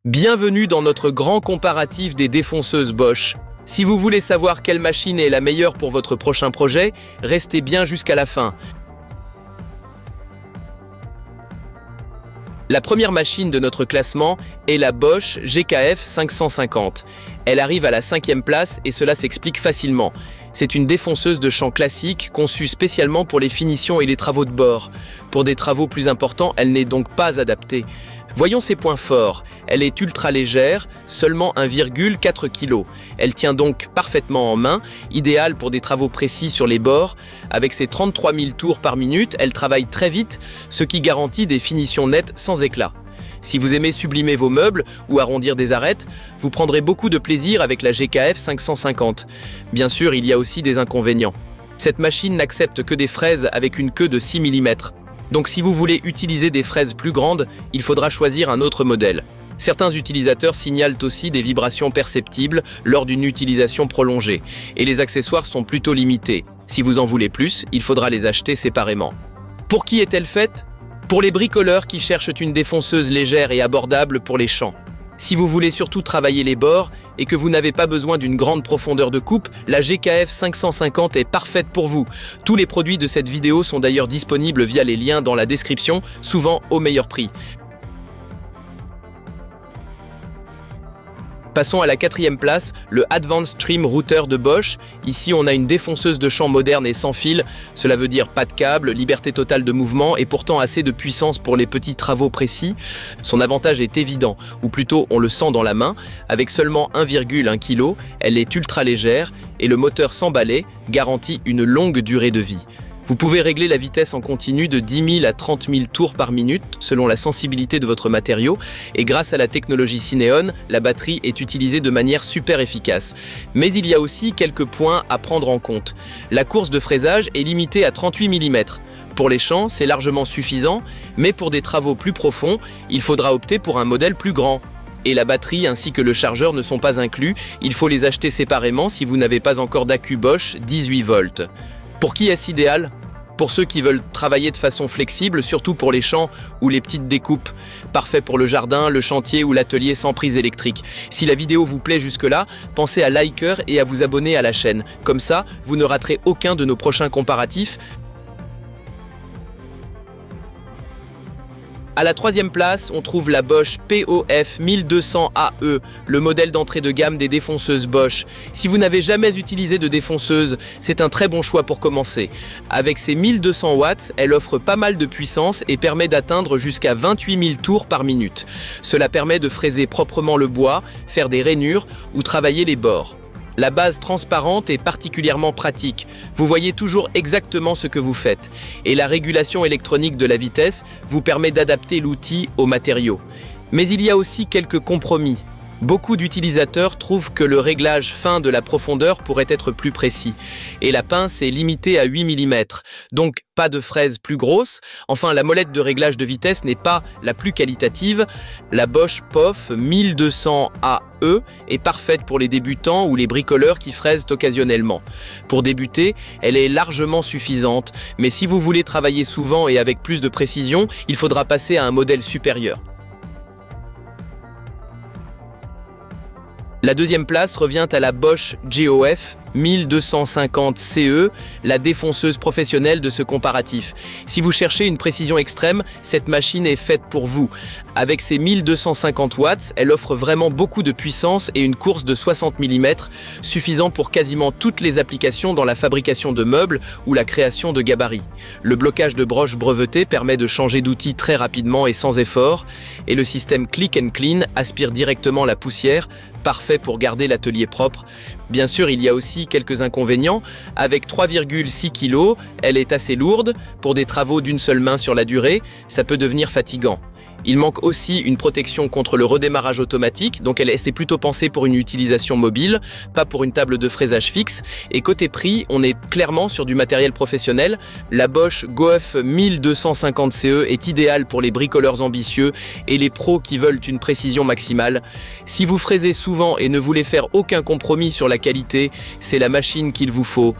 Bienvenue dans notre grand comparatif des défonceuses Bosch. Si vous voulez savoir quelle machine est la meilleure pour votre prochain projet, restez bien jusqu'à la fin. La première machine de notre classement est la Bosch GKF 550. Elle arrive à la 5e place et cela s'explique facilement. C'est une défonceuse de champ classique conçue spécialement pour les finitions et les travaux de bord. Pour des travaux plus importants, elle n'est donc pas adaptée. Voyons ses points forts. Elle est ultra légère, seulement 1,4 kg. Elle tient donc parfaitement en main, idéale pour des travaux précis sur les bords. Avec ses 33 000 tours par minute, elle travaille très vite, ce qui garantit des finitions nettes sans éclat. Si vous aimez sublimer vos meubles ou arrondir des arêtes, vous prendrez beaucoup de plaisir avec la GKF 550. Bien sûr, il y a aussi des inconvénients. Cette machine n'accepte que des fraises avec une queue de 6 mm. Donc si vous voulez utiliser des fraises plus grandes, il faudra choisir un autre modèle. Certains utilisateurs signalent aussi des vibrations perceptibles lors d'une utilisation prolongée, et les accessoires sont plutôt limités. Si vous en voulez plus, il faudra les acheter séparément. Pour qui est-elle faite? Pour les bricoleurs qui cherchent une défonceuse légère et abordable pour les champs. Si vous voulez surtout travailler les bords et que vous n'avez pas besoin d'une grande profondeur de coupe, la GKF 550 est parfaite pour vous. Tous les produits de cette vidéo sont d'ailleurs disponibles via les liens dans la description, souvent au meilleur prix. Passons à la 4e place, le Advanced Trim Router de Bosch. Ici, on a une défonceuse de champ moderne et sans fil. Cela veut dire pas de câble, liberté totale de mouvement et pourtant assez de puissance pour les petits travaux précis. Son avantage est évident, ou plutôt on le sent dans la main. Avec seulement 1,1 kg, elle est ultra légère et le moteur sans balai garantit une longue durée de vie. Vous pouvez régler la vitesse en continu de 10 000 à 30 000 tours par minute selon la sensibilité de votre matériau et grâce à la technologie Syneon, la batterie est utilisée de manière super efficace. Mais il y a aussi quelques points à prendre en compte. La course de fraisage est limitée à 38 mm. Pour les champs, c'est largement suffisant, mais pour des travaux plus profonds, il faudra opter pour un modèle plus grand. Et la batterie ainsi que le chargeur ne sont pas inclus, il faut les acheter séparément si vous n'avez pas encore d'accu Bosch 18 volts. Pour qui est-ce idéal? Pour ceux qui veulent travailler de façon flexible, surtout pour les champs ou les petites découpes. Parfait pour le jardin, le chantier ou l'atelier sans prise électrique. Si la vidéo vous plaît jusque-là, pensez à liker et à vous abonner à la chaîne. Comme ça, vous ne raterez aucun de nos prochains comparatifs. À la 3e place, on trouve la Bosch POF 1200 AE, le modèle d'entrée de gamme des défonceuses Bosch. Si vous n'avez jamais utilisé de défonceuse, c'est un très bon choix pour commencer. Avec ses 1200 watts, elle offre pas mal de puissance et permet d'atteindre jusqu'à 28 000 tours par minute. Cela permet de fraiser proprement le bois, faire des rainures ou travailler les bords. La base transparente est particulièrement pratique. Vous voyez toujours exactement ce que vous faites. Et la régulation électronique de la vitesse vous permet d'adapter l'outil aux matériaux. Mais il y a aussi quelques compromis. Beaucoup d'utilisateurs trouvent que le réglage fin de la profondeur pourrait être plus précis. Et la pince est limitée à 8 mm. Donc pas de fraise plus grosse. Enfin, la molette de réglage de vitesse n'est pas la plus qualitative. La Bosch POF 1200 AE est parfaite pour les débutants ou les bricoleurs qui fraisent occasionnellement. Pour débuter, elle est largement suffisante. Mais si vous voulez travailler souvent et avec plus de précision, il faudra passer à un modèle supérieur. La 2e place revient à la Bosch GOF 1250 CE, la défonceuse professionnelle de ce comparatif. Si vous cherchez une précision extrême, cette machine est faite pour vous. Avec ses 1250 watts, elle offre vraiment beaucoup de puissance et une course de 60 mm, suffisant pour quasiment toutes les applications dans la fabrication de meubles ou la création de gabarits. Le blocage de broches brevetées permet de changer d'outil très rapidement et sans effort, et le système Click and Clean aspire directement la poussière, parfait pour garder l'atelier propre. Bien sûr, il y a aussi quelques inconvénients. Avec 3,6 kg, elle est assez lourde. Pour des travaux d'une seule main sur la durée, ça peut devenir fatigant. Il manque aussi une protection contre le redémarrage automatique, donc elle est plutôt pensée pour une utilisation mobile, pas pour une table de fraisage fixe. Et côté prix, on est clairement sur du matériel professionnel. La Bosch GOF 1250 CE est idéale pour les bricoleurs ambitieux et les pros qui veulent une précision maximale. Si vous fraisez souvent et ne voulez faire aucun compromis sur la qualité, c'est la machine qu'il vous faut.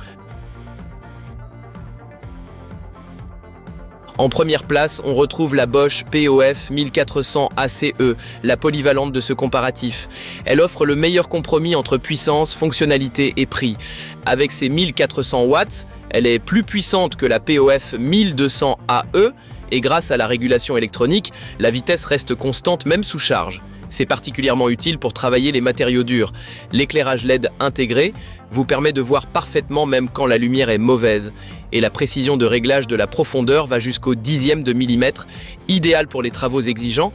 En première place, on retrouve la Bosch POF 1400 ACE, la polyvalente de ce comparatif. Elle offre le meilleur compromis entre puissance, fonctionnalité et prix. Avec ses 1400 watts, elle est plus puissante que la POF 1200 AE et grâce à la régulation électronique, la vitesse reste constante même sous charge. C'est particulièrement utile pour travailler les matériaux durs. L'éclairage LED intégré vous permet de voir parfaitement même quand la lumière est mauvaise. Et la précision de réglage de la profondeur va jusqu'au dixième de millimètre, idéal pour les travaux exigeants.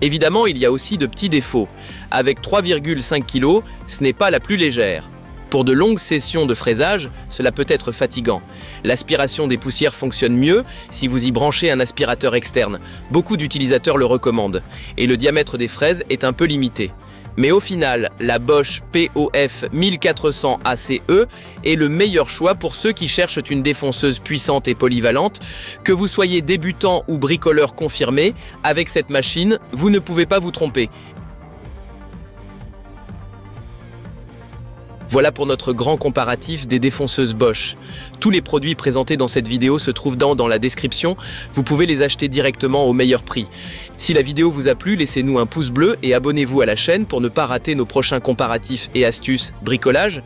Évidemment, il y a aussi de petits défauts. Avec 3,5 kg, ce n'est pas la plus légère. Pour de longues sessions de fraisage, cela peut être fatigant. L'aspiration des poussières fonctionne mieux si vous y branchez un aspirateur externe. Beaucoup d'utilisateurs le recommandent. Et le diamètre des fraises est un peu limité. Mais au final, la Bosch POF 1400 ACE est le meilleur choix pour ceux qui cherchent une défonceuse puissante et polyvalente. Que vous soyez débutant ou bricoleur confirmé, avec cette machine, vous ne pouvez pas vous tromper. Voilà pour notre grand comparatif des défonceuses Bosch. Tous les produits présentés dans cette vidéo se trouvent dans la description. Vous pouvez les acheter directement au meilleur prix. Si la vidéo vous a plu, laissez-nous un pouce bleu et abonnez-vous à la chaîne pour ne pas rater nos prochains comparatifs et astuces bricolage.